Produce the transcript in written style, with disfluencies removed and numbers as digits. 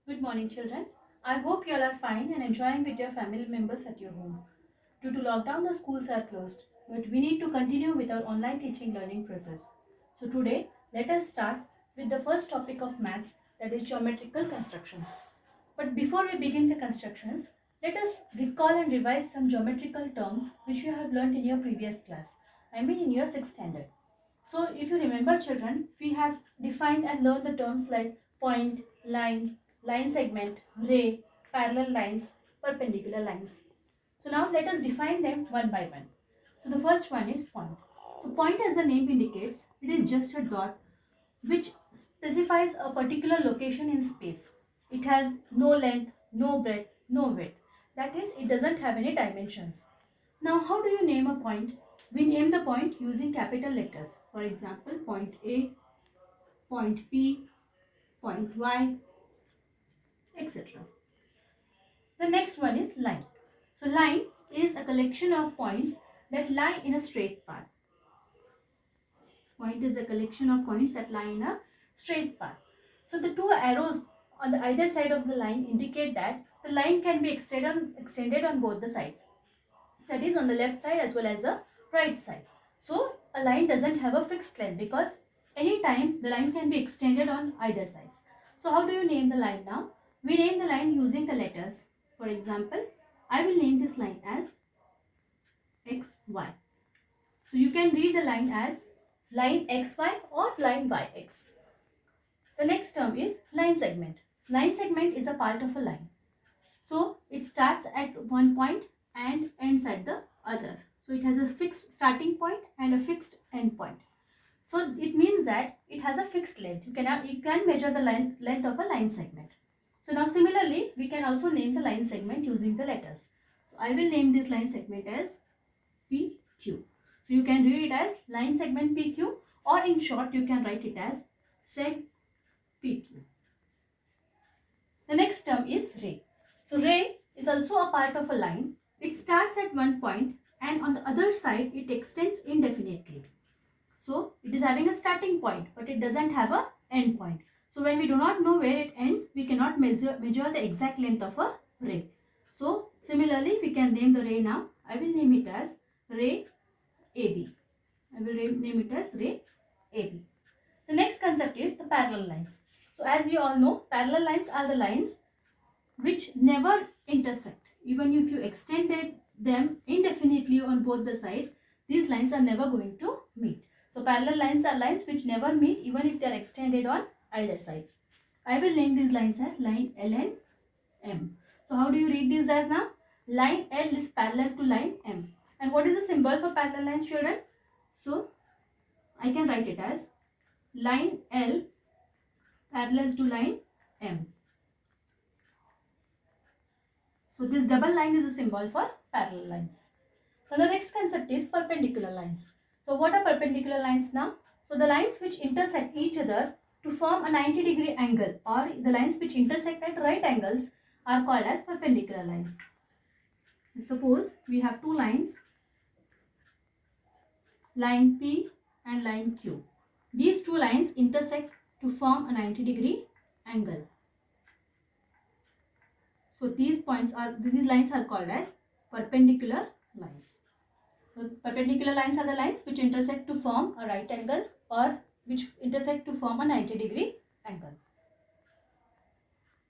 Good morning, children. I hope you all are fine and enjoying with your family members at your home. Due to lockdown, the schools are closed, but we need to continue with our online teaching learning process. So today, let us start with the first topic of maths, that is geometrical constructions. But before we begin the constructions, let us recall and revise some geometrical terms which you have learned in your previous class. I mean in your 6th standard. So if you remember, children, we have defined and learned the terms like point, line segment, ray, parallel lines, perpendicular lines. So now let us define them one by one. So the first one is point. So point, as the name indicates, it is just a dot which specifies a particular location in space. It has no length, no breadth, no width. That is, it doesn't have any dimensions. Now, how do you name a point? We name the point using capital letters. For example, point A, point P, point Y, etc. The next one is line. So, line is a collection of points that lie in a straight path. Point is a collection of points that lie in a straight path. So, the two arrows on the either side of the line indicate that the line can be extended on both the sides. That is, on the left side as well as the right side. So a line doesn't have a fixed length because anytime the line can be extended on either sides. So how do you name the line now? We name the line using the letters. For example, I will name this line as XY. So you can read the line as line XY or line YX. The next term is line segment. Line segment is a part of a line. So it starts at one point and ends at the other. So it has a fixed starting point and a fixed end point. So it means that it has a fixed length. You can measure the length of a line segment. So now similarly, we can also name the line segment using the letters. So I will name this line segment as PQ. So you can read it as line segment PQ, or in short you can write it as seg PQ. The next term is ray. So ray is also a part of a line. It starts at one point and on the other side it extends indefinitely. So it is having a starting point, but it doesn't have a end point. So when we do not know where it ends, we cannot measure the exact length of a ray. So similarly, we can name the ray now. I will name it as ray AB. I will name it as ray AB. The next concept is the parallel lines. So as we all know, parallel lines are the lines which never intersect. Even if you extended them indefinitely on both the sides, these lines are never going to meet. So parallel lines are lines which never meet even if they are extended on either sides. I will name these lines as line L and M. So how do you read these as now? Line L is parallel to line M. And what is the symbol for parallel lines, children? So I can write it as line L parallel to line M. So this double line is a symbol for parallel lines. Now the next concept is perpendicular lines. So what are perpendicular lines now? So the lines which intersect each other to form a 90-degree angle, or the lines which intersect at right angles, are called as perpendicular lines. Suppose we have two lines, line P and line Q. These two lines intersect to form a 90-degree angle. So these lines are called as perpendicular lines. So perpendicular lines are the lines which intersect to form a right angle or which intersect to form a 90-degree angle.